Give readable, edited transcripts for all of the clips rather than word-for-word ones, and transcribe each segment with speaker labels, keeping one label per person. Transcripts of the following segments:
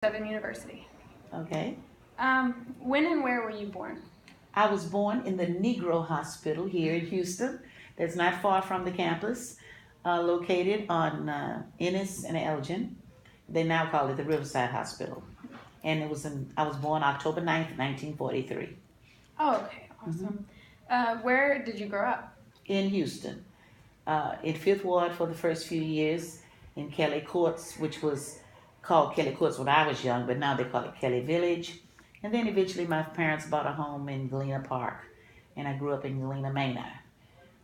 Speaker 1: Southern University.
Speaker 2: Okay.
Speaker 1: When and where were you born?
Speaker 2: I was born in the Negro Hospital here in Houston. That's not far from the campus, located on Ennis and Elgin. They now call it the Riverside Hospital. And I was born October 9th, 1943,
Speaker 1: Oh, okay, awesome. Where did you grow up?
Speaker 2: in Houston. In Fifth Ward for the first few years, in Kelly Courts, which was called Kelly Courts when I was young, but now they call it Kelly Village. And then eventually my parents bought a home in Galena Park, and I grew up in Galena Manor,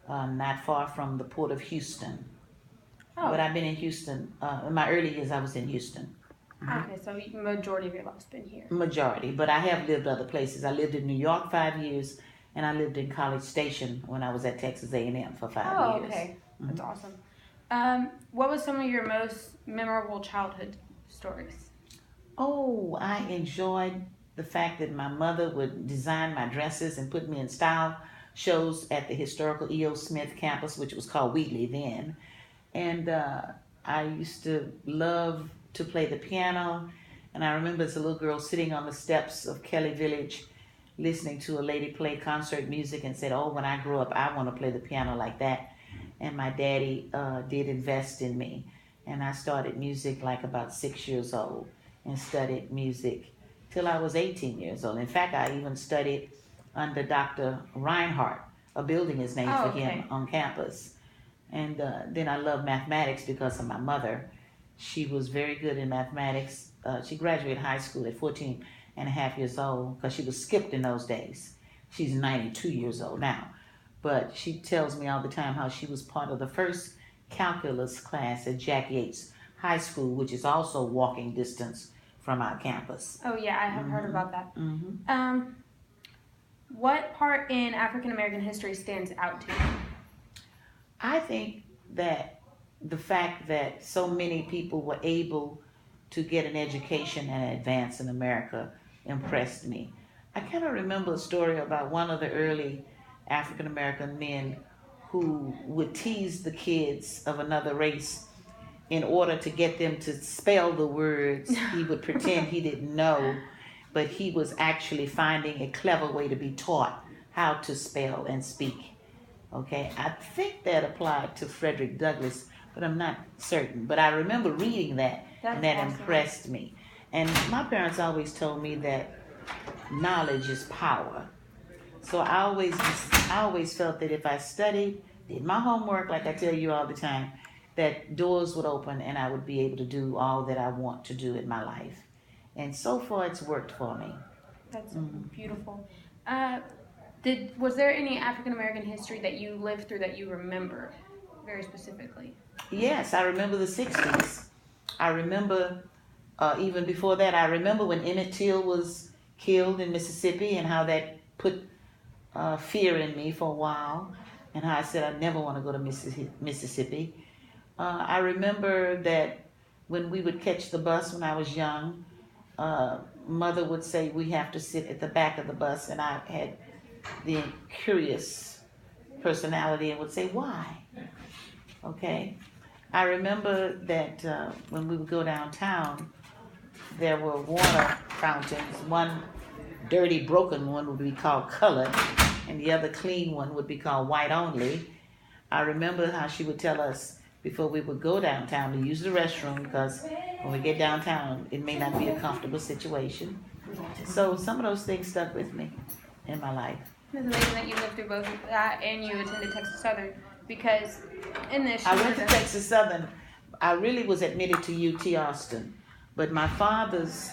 Speaker 2: not far from the Port of Houston. But
Speaker 1: Oh,
Speaker 2: I've been in Houston. In my early years, I was in Houston,
Speaker 1: okay, so majority of your life's been here.
Speaker 2: majority. But I have lived other places. I lived in New York 5 years, and I lived in College Station when I was at Texas A&M for 5 years.
Speaker 1: Okay, that's awesome. What was some of your most memorable childhood stories?
Speaker 2: Oh, I enjoyed the fact that my mother would design my dresses and put me in style shows at the historical E.O. Smith campus, which was called Wheatley then. And I used to love to play the piano. And I remember as a little girl sitting on the steps of Kelly Village listening to a lady play concert music and said, oh, when I grow up, I want to play the piano like that. And my daddy did invest in me. And I started music like about 6 years old and studied music till I was 18 years old. In fact, I even studied under Dr. Reinhardt. A building is named for him on campus. And then I love mathematics because of my mother. She was very good in mathematics. She graduated high school at 14 and a half years old because she was skipped in those days. She's 92 years old now. But she tells me all the time how she was part of the first calculus class at Jackie Yates High School, which is also walking distance from our campus.
Speaker 1: Oh yeah, I have heard about that.
Speaker 2: Mm-hmm.
Speaker 1: What part in African American history stands out to you?
Speaker 2: I think that the fact that so many people were able to get an education and advance in America impressed me. I kind of remember a story about one of the early African American men who would tease the kids of another race in order to get them to spell the words. He would pretend he didn't know, but he was actually finding a clever way to be taught how to spell and speak. Okay, I think that applied to Frederick Douglass, but I'm not certain. But I remember reading that,
Speaker 1: That's
Speaker 2: and that
Speaker 1: awesome.
Speaker 2: impressed me. And my parents always told me that knowledge is power. So I always felt that if I studied, did my homework, like I tell you all the time, that doors would open and I would be able to do all that I want to do in my life. And so far, it's worked for me.
Speaker 1: That's beautiful. Was there any African American history that you lived through that you remember very specifically?
Speaker 2: Yes, I remember the 60s. I remember, even before that, I remember when Emmett Till was killed in Mississippi and how that put fear in me for a while, and how I said I never want to go to Mississippi. I remember that when we would catch the bus when I was young, mother would say we have to sit at the back of the bus, and I had the curious personality and would say, why? Okay. I remember that when we would go downtown, there were water fountains. One dirty, broken one would be called colored, and the other clean one would be called white only. I remember how she would tell us before we would go downtown to use the restroom, because when we get downtown, it may not be a comfortable situation. So some of those things stuck with me in my life.
Speaker 1: It's amazing that you lived through both that and you attended Texas Southern, because in this
Speaker 2: I went to Texas Southern. I really was admitted to UT Austin, but my father's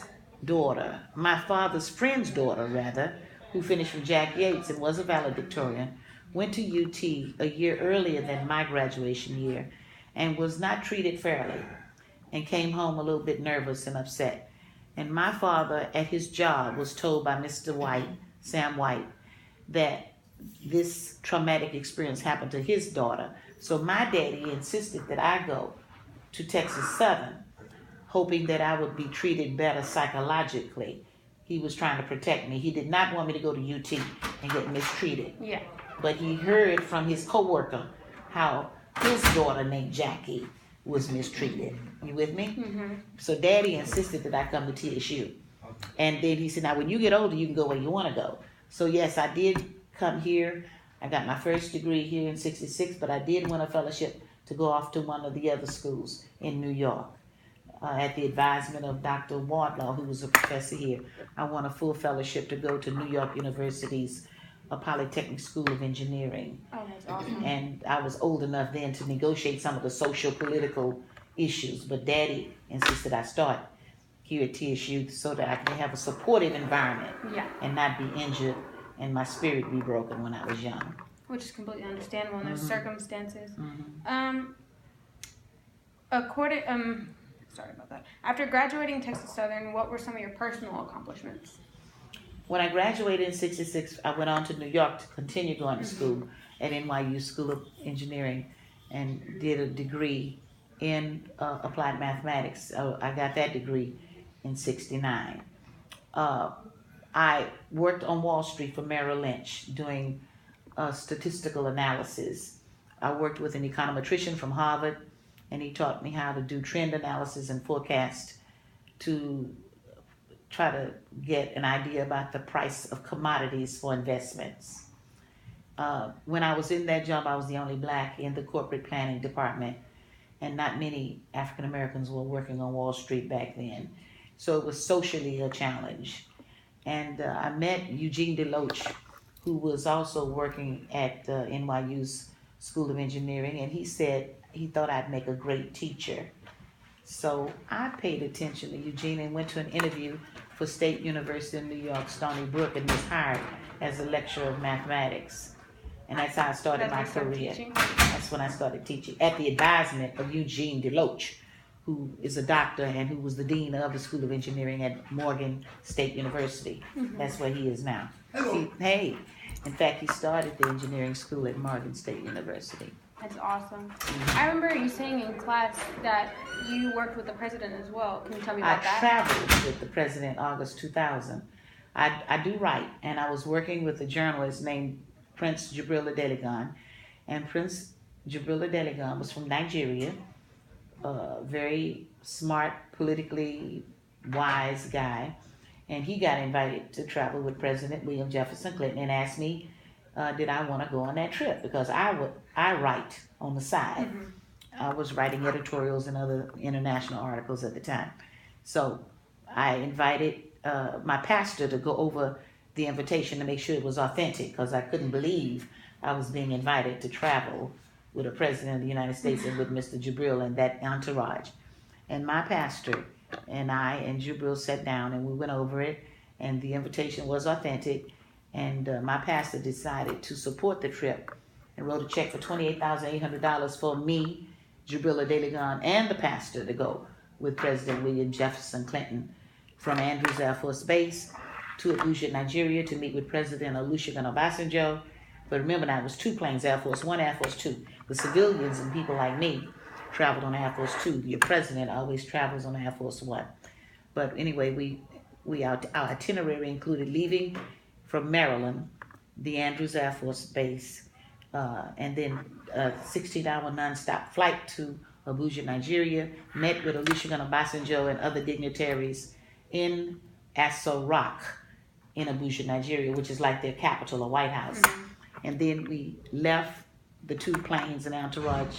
Speaker 2: friend's daughter rather, who finished from Jack Yates and was a valedictorian, went to UT a year earlier than my graduation year and was not treated fairly and came home a little bit nervous and upset. And my father at his job was told by Mr. White, Sam White, that this traumatic experience happened to his daughter. So my daddy insisted that I go to Texas Southern, hoping that I would be treated better psychologically. He was trying to protect me. He did not want me to go to UT and get mistreated.
Speaker 1: Yeah.
Speaker 2: But he heard from his coworker how his daughter named Jackie was mistreated. You with me?
Speaker 1: Mm-hmm.
Speaker 2: So Daddy insisted that I come to TSU. And then he said, now when you get older, you can go where you want to go. So yes, I did come here. I got my first degree here in 66, but I did win a fellowship to go off to one of the other schools in New York. At the advisement of Dr. Wardlaw, who was a professor here, I won a full fellowship to go to New York University's Polytechnic School of Engineering.
Speaker 1: Oh, that's awesome.
Speaker 2: And I was old enough then to negotiate some of the social political issues, but Daddy insisted I start here at TSU so that I can have a supportive environment and not be injured and my spirit be broken when I was young.
Speaker 1: Which is completely understandable in those circumstances.
Speaker 2: Mm-hmm.
Speaker 1: Sorry about that. After graduating Texas Southern, what were some of your personal accomplishments?
Speaker 2: When I graduated in 66, I went on to New York to continue going to school at NYU School of Engineering and did a degree in applied mathematics. I got that degree in 69. I worked on Wall Street for Merrill Lynch doing statistical analysis. I worked with an econometrician from Harvard, and he taught me how to do trend analysis and forecast to try to get an idea about the price of commodities for investments. When I was in that job, I was the only black in the corporate planning department, and not many African Americans were working on Wall Street back then. So it was socially a challenge. And I met Eugene DeLoach, who was also working at NYU's School of Engineering, and he said he thought I'd make a great teacher. So I paid attention to Eugene and went to an interview for State University in New York, Stony Brook, and was hired as a lecturer of mathematics. And that's how I started my career. That's when I started teaching, at the advisement of Eugene DeLoach, who is a doctor and who was the dean of the School of Engineering at Morgan State University. That's where he is now. Hey, in fact, he started the engineering school at Morgan State University.
Speaker 1: That's awesome. I remember you saying in class that you worked with the president as well. Can you tell me about that?
Speaker 2: I traveled with the president August 2000. I do write, and I was working with a journalist named Prince Jibril Adeligan. And Prince Jibril Adeligan was from Nigeria, a very smart, politically wise guy. And he got invited to travel with President William Jefferson Clinton and asked me, did I want to go on that trip? Because I write on the side. I was writing editorials and other international articles at the time. So I invited my pastor to go over the invitation to make sure it was authentic, because I couldn't believe I was being invited to travel with a president of the United States and with Mr. Jibril and that entourage. And my pastor and I and Jibril sat down and we went over it, and the invitation was authentic. And my pastor decided to support the trip and wrote a check for $28,800 for me, Jibril Adeligan, and the pastor to go with President William Jefferson Clinton from Andrews Air Force Base to Abuja, Nigeria, to meet with President Olusegun Obasanjo. But remember now, it was two planes, Air Force One, Air Force Two. The civilians and people like me traveled on Air Force Two. Your president always travels on Air Force One. But anyway, our itinerary included leaving from Maryland, the Andrews Air Force Base, and then a 16-hour nonstop flight to Abuja, Nigeria, met with Olusegun Obasanjo and other dignitaries in Aso Rock in Abuja, Nigeria, which is like their capital, or White House. And then we left, the two planes and entourage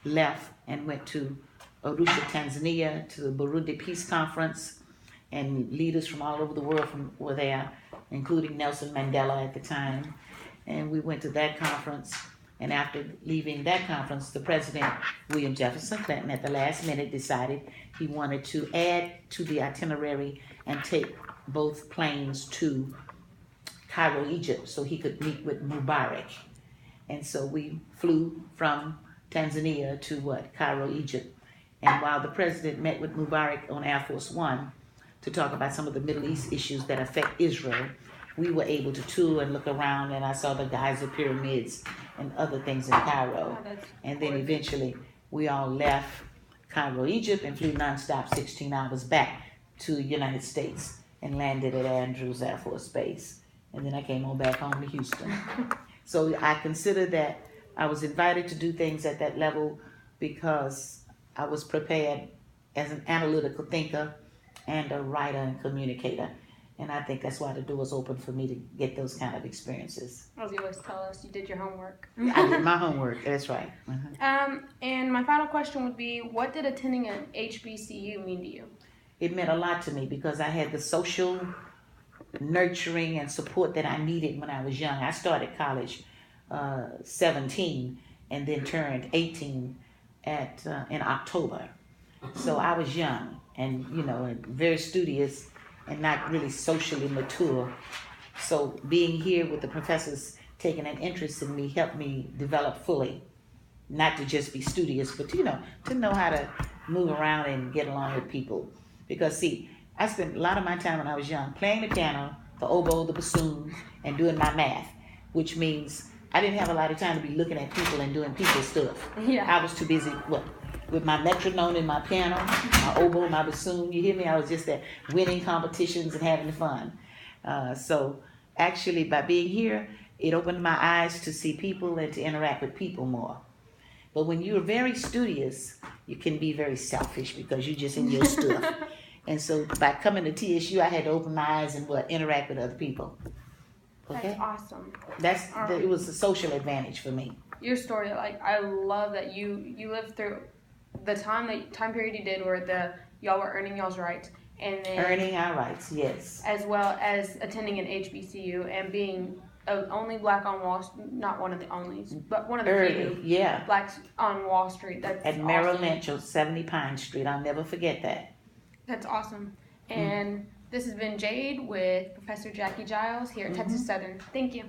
Speaker 2: left and went to Arusha, Tanzania, to the Burundi Peace Conference, and leaders from all over the world were there, including Nelson Mandela at the time. And we went to that conference, and after leaving that conference, the President, William Jefferson Clinton, at the last minute decided he wanted to add to the itinerary and take both planes to Cairo, Egypt, so he could meet with Mubarak. And so we flew from Tanzania to Cairo, Egypt. And while the president met with Mubarak on Air Force One to talk about some of the Middle East issues that affect Israel, we were able to tour and look around, and I saw the Giza pyramids and other things in Cairo. And then eventually we all left Cairo, Egypt, and flew nonstop 16 hours back to the United States and landed at Andrews Air Force Base. And then I came on back home to Houston. So I consider that I was invited to do things at that level because I was prepared as an analytical thinker and a writer and communicator. And I think that's why the doors open for me to get those kind of experiences.
Speaker 1: As you always tell us, you did your homework.
Speaker 2: I did my homework, that's right.
Speaker 1: And my final question would be, what did attending an HBCU mean to you?
Speaker 2: It meant a lot to me because I had the social nurturing and support that I needed when I was young. I started college 17 and then turned 18 in October. So I was young and, and very studious and not really socially mature. So being here with the professors taking an interest in me helped me develop fully. Not to just be studious, but to know how to move around and get along with people. Because see, I spent a lot of my time when I was young playing the piano, the oboe, the bassoon, and doing my math, which means I didn't have a lot of time to be looking at people and doing people stuff.
Speaker 1: Yeah.
Speaker 2: I was too busy with my metronome and my piano, my oboe, my bassoon. You hear me? I was just at winning competitions and having fun. So actually, by being here, it opened my eyes to see people and to interact with people more. But when you're very studious, you can be very selfish because you're just in your stuff. And so by coming to TSU, I had to open my eyes and interact with other people. Okay?
Speaker 1: That's awesome.
Speaker 2: It was a social advantage for me.
Speaker 1: Your story, I love that you lived through the time period you did where y'all were earning y'all's rights, and then
Speaker 2: earning our rights, yes,
Speaker 1: as well as attending an HBCU and being only black on Wall Street, not one of the onlys, but one of the few blacks on Wall Street. That's
Speaker 2: at Merrill Lynch on 70 Pine Street. I'll never forget that.
Speaker 1: That's awesome. And this has been Jade with Professor Jackie Giles here at Texas Southern. Thank you.